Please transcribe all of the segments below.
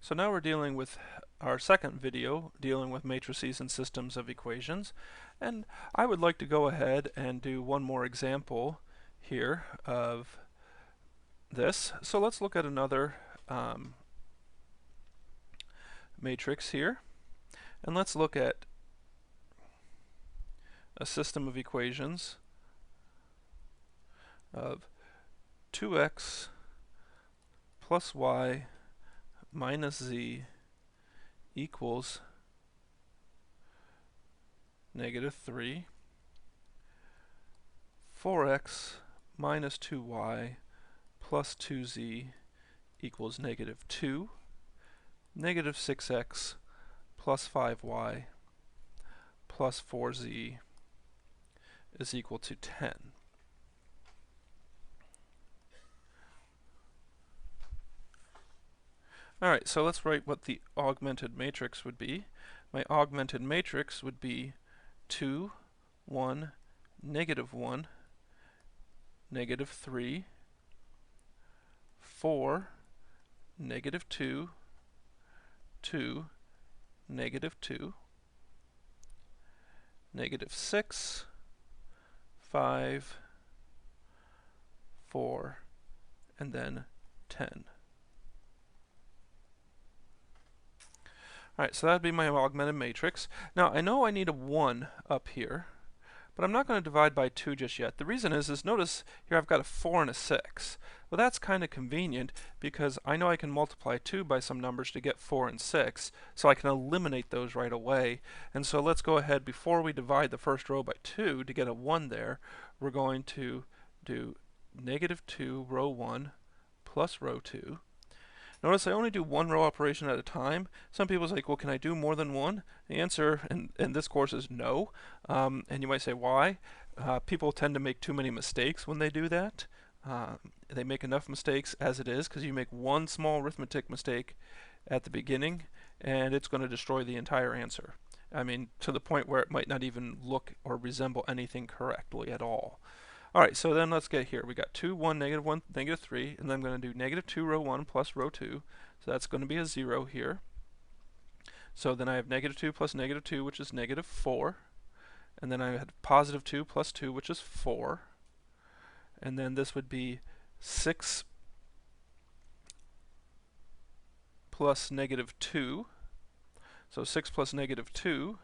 So now we're dealing with our second video, dealing with matrices and systems of equations. And I would like to go ahead and do one more example here of this. So let's look at another matrix here. And let's look at a system of equations of 2x plus y minus z equals -3, 4x minus 2y plus 2z equals -2, -6x plus 5y plus 4z is equal to 10. Alright, so let's write what the augmented matrix would be. My augmented matrix would be 2, 1, -1, -3, 4, -2, 2, -2, -6, 5, 4, and then 10. Alright, so that would be my augmented matrix. Now, I know I need a 1 up here, but I'm not going to divide by 2 just yet. The reason is notice here I've got a 4 and a 6. Well, that's kind of convenient because I know I can multiply 2 by some numbers to get 4 and 6, so I can eliminate those right away. And so let's go ahead, before we divide the first row by 2 to get a 1 there, we're going to do -2 row 1 plus row 2. Notice I only do one row operation at a time. Some people say, well, can I do more than one? The answer in this course is no. And you might say, why? People tend to make too many mistakes when they do that. They make enough mistakes as it is, because you make one small arithmetic mistake at the beginning, and it's going to destroy the entire answer. I mean, to the point where it might not even look or resemble anything correctly at all. Alright, so then let's get here. We got 2, 1, -1, -3, and then I'm going to do -2 row 1 plus row 2. So that's going to be a 0 here. So then I have -2 plus -2, which is -4. And then I had +2 plus 2, which is 4. And then this would be 6 plus -2. So 6 plus -2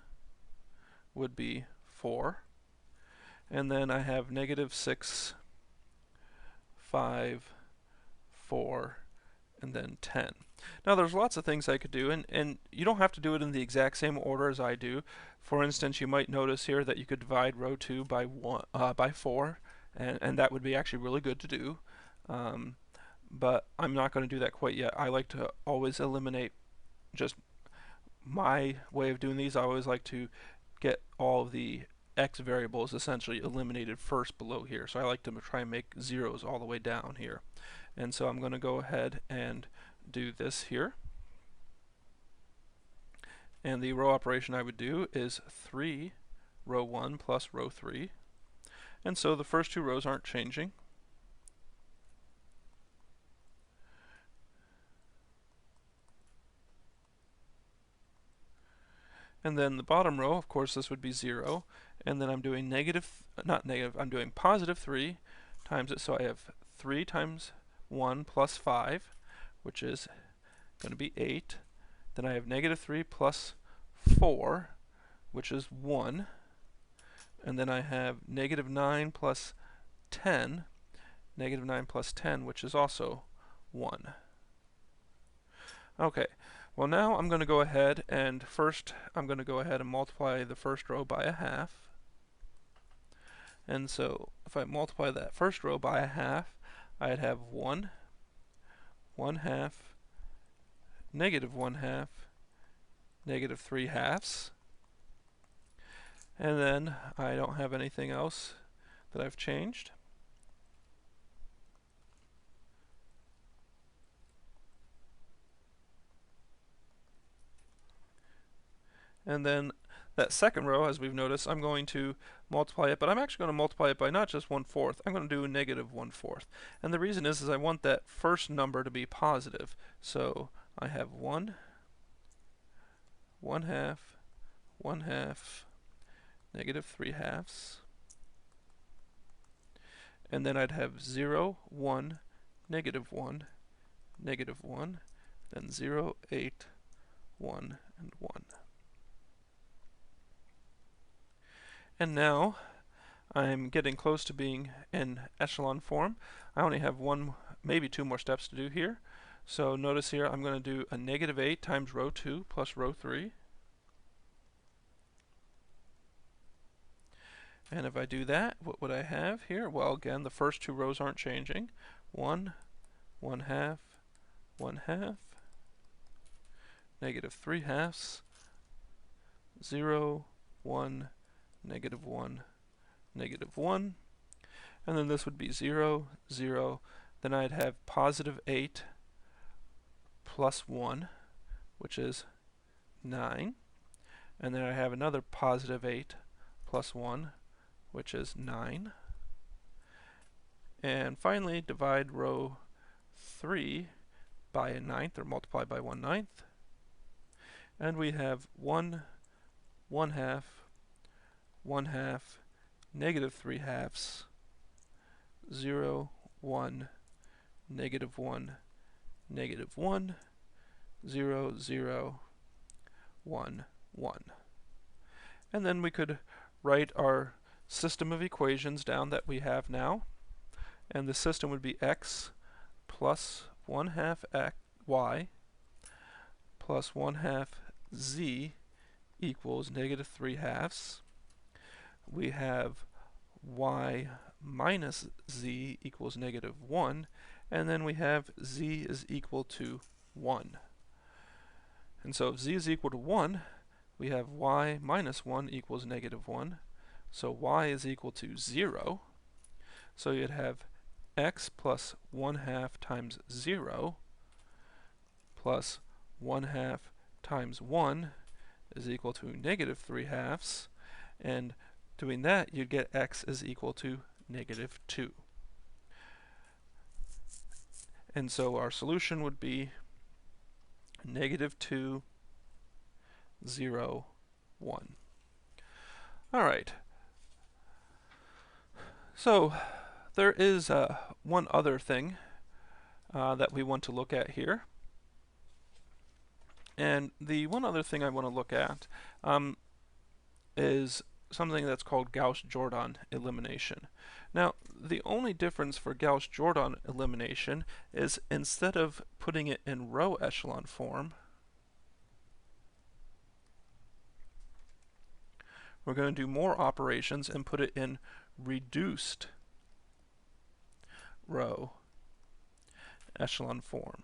would be 4. And then I have -6, 5, 4, and then 10. Now there's lots of things I could do, and you don't have to do it in the exact same order as I do. For instance, you might notice here that you could divide row 2 by 4, and that would be actually really good to do. But I'm not going to do that quite yet. I like to always eliminate just my way of doing these. I always like to get all of the x variables essentially eliminated first below here. So I like to try and make zeros all the way down here. And so I'm going to go ahead and do this here. And the row operation I would do is 3 row 1 plus row 3. And so the first two rows aren't changing. And then the bottom row, of course, this would be 0. And then I'm doing I'm doing +3 times it. So I have 3 times 1 plus 5, which is going to be 8. Then I have -3 plus 4, which is 1. And then I have -9 plus 10, -9 plus 10, which is also 1. Okay. Well, now I'm going to go ahead and multiply the first row by a half. And so if I multiply that first row by a half, I'd have 1, 1/2, -1/2, -3/2. And then I don't have anything else that I've changed. And then that second row, as we've noticed, I'm going to multiply it, but I'm actually going to multiply it by not just 1/4, I'm going to do -1/4. And the reason is I want that first number to be positive. So I have 1, 1/2, 1/2, -3/2, and then I'd have 0, 1, -1, -1, then 0, 8, 1, and 1. And now I'm getting close to being in echelon form. I only have one, maybe two more steps to do here. So notice here I'm going to do a -8 times row 2 plus row 3. And if I do that, what would I have here? Well, again, the first two rows aren't changing. 1, 1/2, 1/2, -3/2, 0, 1, -1, -1. And then this would be 0, 0. Then I'd have +8 plus 1, which is 9. And then I have another +8 plus 1, which is 9. And finally, divide row 3 by a ninth, or multiply by 1/9. And we have 1, 1/2, 1/2, -3/2, 0, 1, -1, -1, 0, 0, 1, 1. And then we could write our system of equations down that we have now. And the system would be x plus 1/2 y plus 1/2 z equals -3/2. We have y minus z equals -1, and then we have z is equal to 1. And so if z is equal to 1, we have y minus 1 equals -1. So y is equal to 0. So you'd have x plus 1/2 times 0 plus 1/2 times 1 is equal to -3/2. And doing that, you'd get x is equal to -2. And so our solution would be -2, 0, 1. All right. So there is one other thing that we want to look at here. And the one other thing I want to look at is something that's called Gauss-Jordan elimination. Now, the only difference for Gauss-Jordan elimination is instead of putting it in row echelon form, we're going to do more operations and put it in reduced row echelon form.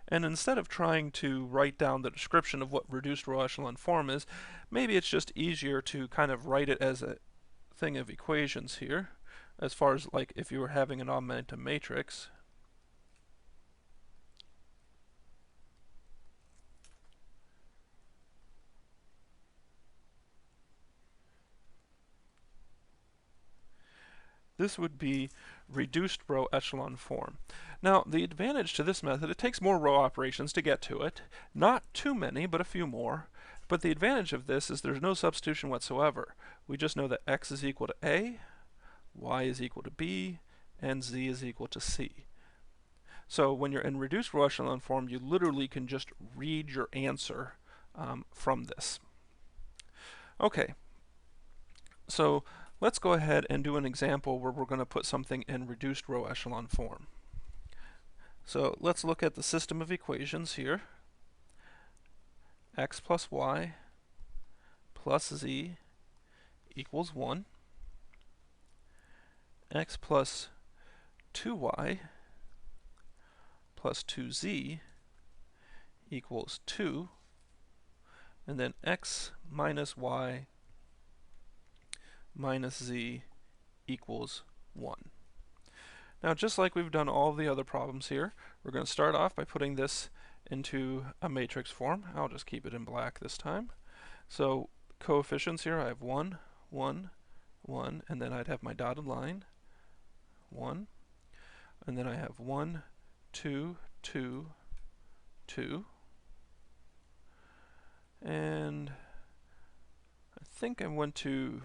And instead of trying to write down the description of what reduced row echelon form is, maybe it's just easier to kind of write it as a thing of equations here, as far as like if you were having an augmented matrix. This would be reduced row echelon form. Now, the advantage to this method, it takes more row operations to get to it. Not too many, but a few more. But the advantage of this is there's no substitution whatsoever. We just know that x is equal to a, y is equal to b, and z is equal to c. So when you're in reduced row echelon form, you literally can just read your answer from this. Okay, so let's go ahead and do an example where we're going to put something in reduced row echelon form. So let's look at the system of equations here. X plus y plus z equals 1. X plus 2y plus 2z equals 2. And then x minus y minus z equals 1. Now, just like we've done all the other problems here, we're going to start off by putting this into a matrix form. I'll just keep it in black this time. So coefficients here, I have 1, 1, 1, and then I'd have my dotted line, 1, and then I have 1, 2, 2, 2. And I think I want to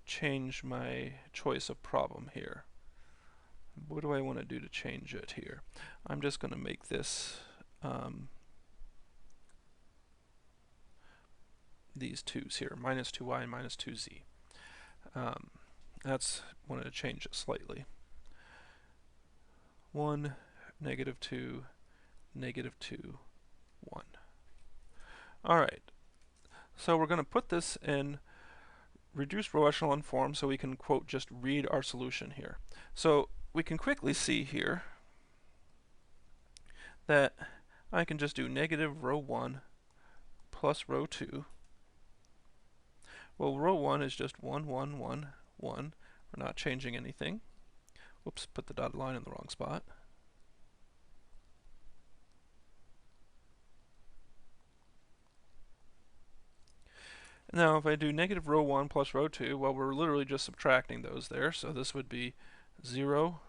change my choice of problem here. What do I want to do to change it here? I'm just going to make this these 2's here, minus 2y and minus 2z. That's wanted to change it slightly. 1, negative 2, negative 2, 1. Alright, so we're going to put this in reduced row echelon form so we can, quote, just read our solution here. So we can quickly see here that I can just do negative row 1 plus row 2. Well, row 1 is just 1, 1, 1, 1. We're not changing anything. Whoops, put the dotted line in the wrong spot. Now, if I do negative row 1 plus row 2, well, we're literally just subtracting those there. So this would be 0,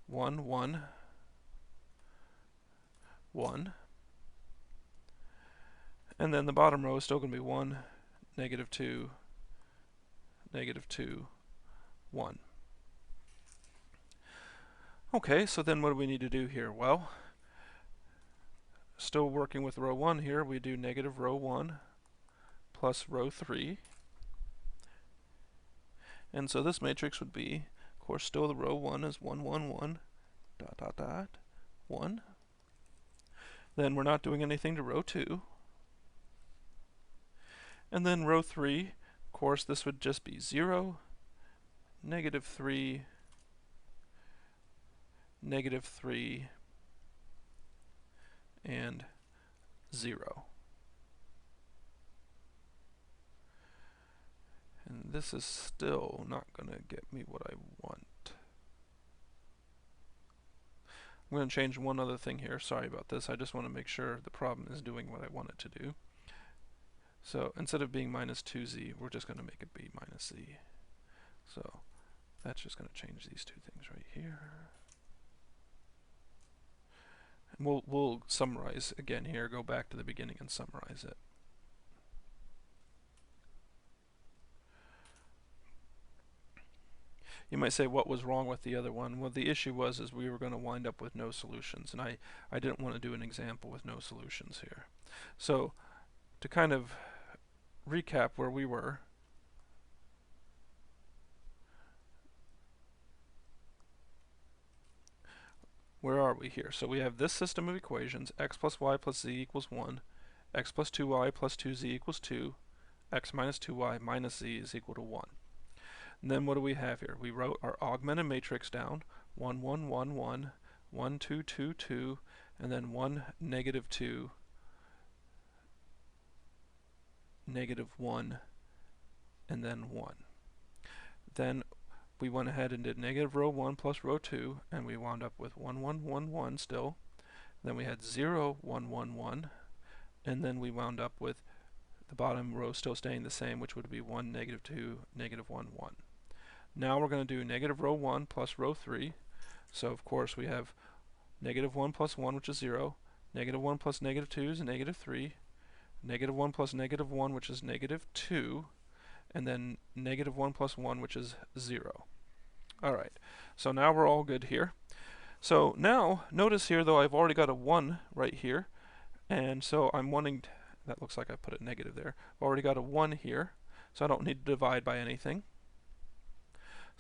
1, 1, 1. And then the bottom row is still going to be 1, negative 2, negative 2, 1. Okay, so then what do we need to do here? Well, still working with row 1 here, we do negative row 1 plus row 3. And so this matrix would be, of course, still the row 1 is 1, 1, 1, dot, dot, dot, 1. Then we're not doing anything to row 2. And then row 3, of course, this would just be 0, negative 3, negative 3, and 0. And this is still not going to get me what I want. I'm going to change one other thing here. Sorry about this. I just want to make sure the problem is doing what I want it to do. So instead of being minus 2z, we're just going to make it be minus z. So that's just going to change these two things right here. And we'll summarize again here, go back to the beginning and summarize it. You might say, what was wrong with the other one? Well, the issue was is we were going to wind up with no solutions, and I didn't want to do an example with no solutions here. So to kind of recap where we were, where are we here? So we have this system of equations, x plus y plus z equals 1, x plus 2y plus 2z equals 2, x minus 2y minus z is equal to 1. And then what do we have here? We wrote our augmented matrix down, 1, 1, 1, 1, 1, 2, 2, 2, and then 1, negative 2, negative 1, and then 1. Then we went ahead and did negative row 1 plus row 2, and we wound up with 1, 1, 1, 1 still. Then we had 0, 1, 1, 1, and then we wound up with the bottom row still staying the same, which would be 1, negative 2, negative 1, 1. Now we're going to do negative row 1 plus row 3. So of course we have negative 1 plus 1, which is 0, negative 1 plus negative 2 is negative 3, negative 1 plus negative 1, which is negative 2, and then negative 1 plus 1, which is 0. Alright, so now we're all good here. So now, notice here though I've already got a 1 right here, and so I'm wanting, that looks like I put a negative there, I've already got a 1 here, so I don't need to divide by anything.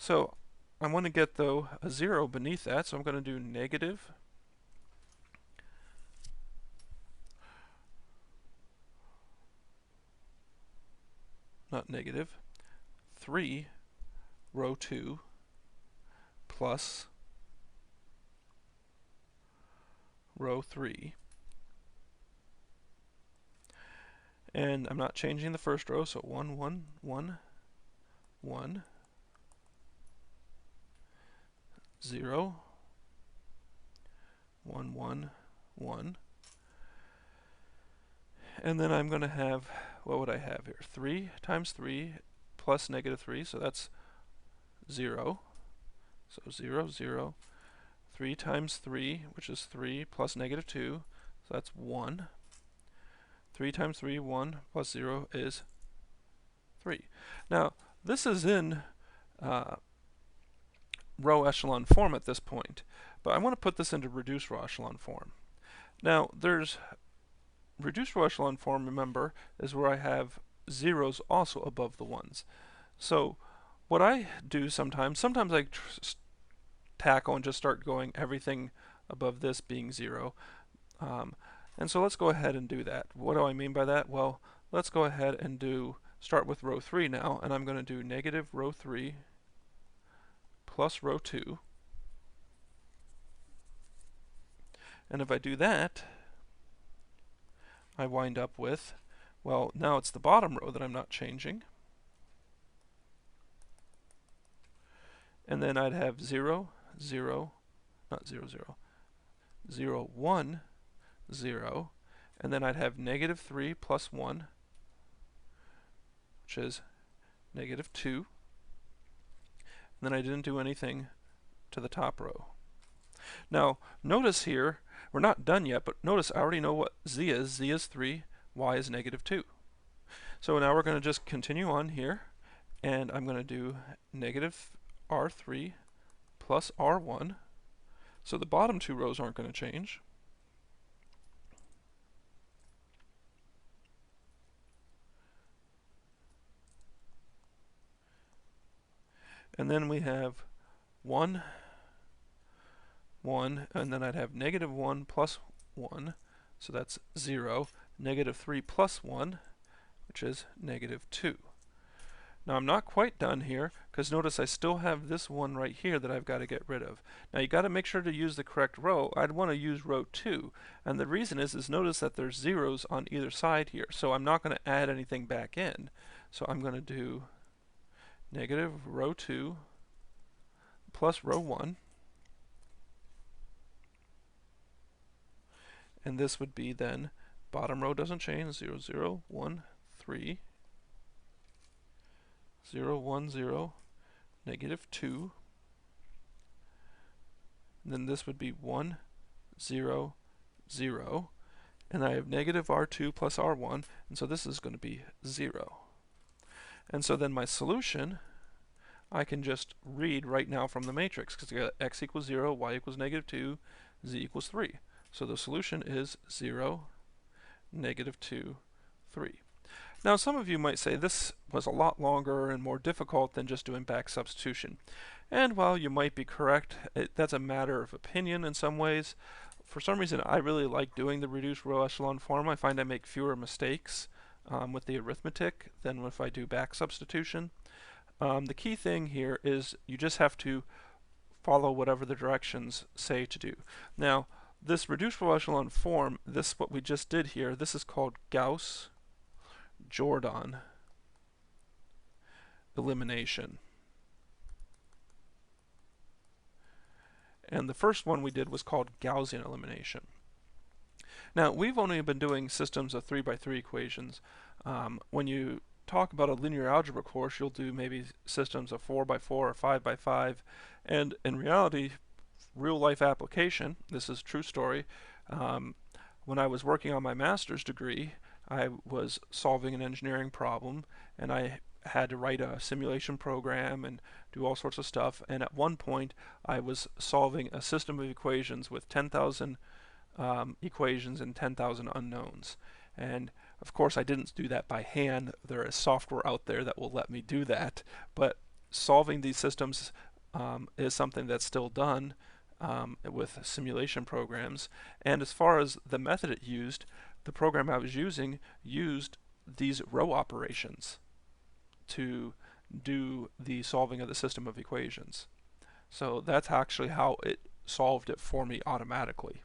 So I want to get though a 0 beneath that, so I'm going to do negative not negative, 3 row 2 plus row 3. And I'm not changing the first row, so 1, 1, 1, 1, 0, 1, 1, 1. And then I'm going to have, what would I have here? 3 times 3 plus negative 3, so that's 0. So 0, 0, 3 times 3, which is 3 plus negative 2, so that's 1. 3 times 3, 1 plus 0 is 3. Now, this is in row echelon form at this point, but I want to put this into reduced row echelon form. Now, there's reduced row echelon form, remember, is where I have zeros also above the ones. So what I do sometimes I tackle and just start going everything above this being 0. And so let's go ahead and do that. What do I mean by that? Well, let's go ahead and start with row 3 now, and I'm going to do negative row 3 plus row 2. And if I do that, I wind up with, well, now it's the bottom row that I'm not changing. And then I'd have 0, 0, not 0, 0, 0, 1, 0. And then I'd have negative 3 plus 1, which is negative 2. And then I didn't do anything to the top row. Now, notice here, we're not done yet, but notice I already know what z is. Z is 3, y is negative 2. So now we're going to just continue on here, and I'm going to do negative r3 plus r1. So the bottom two rows aren't going to change. And then we have 1, 1, and then I'd have negative 1 plus 1, so that's 0, negative 3 plus 1, which is negative 2. Now I'm not quite done here, because notice I still have this one right here that I've got to get rid of. Now you got to make sure to use the correct row. I'd want to use row 2, and the reason is notice that there's zeros on either side here, so I'm not going to add anything back in. So I'm going to do negative row 2 plus row 1, and this would be then bottom row doesn't change, 0, 0, 1, 3, 0, 1, 0, negative 2, and then this would be 1, 0, 0, and I have negative r2 plus r1, and so this is going to be 0. And so then my solution, I can just read right now from the matrix, because I got x equals 0, y equals negative 2, z equals 3. So the solution is 0, negative 2, 3. Now some of you might say this was a lot longer and more difficult than just doing back substitution. And while you might be correct, that's a matter of opinion in some ways. For some reason I really like doing the reduced row echelon form. I find I make fewer mistakes with the arithmetic than if I do back substitution. The key thing here is you just have to follow whatever the directions say to do. Now, this reduced row echelon form, this what we just did here, this is called Gauss Jordan elimination. And the first one we did was called Gaussian elimination. Now, we've only been doing systems of 3 by 3 equations. When you talk about a linear algebra course, you'll do maybe systems of 4 by 4 or 5 by 5. And in reality, real life application, this is a true story, when I was working on my master's degree, I was solving an engineering problem, and I had to write a simulation program and do all sorts of stuff, and at one point I was solving a system of equations with 10,000 equations and 10,000 unknowns. And of course I didn't do that by hand. There is software out there that will let me do that, but solving these systems is something that's still done with simulation programs. And as far as the method it used, the program I was using used these row operations to do the solving of the system of equations. So that's actually how it solved it for me automatically.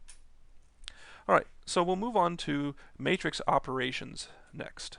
Alright, so we'll move on to matrix operations next.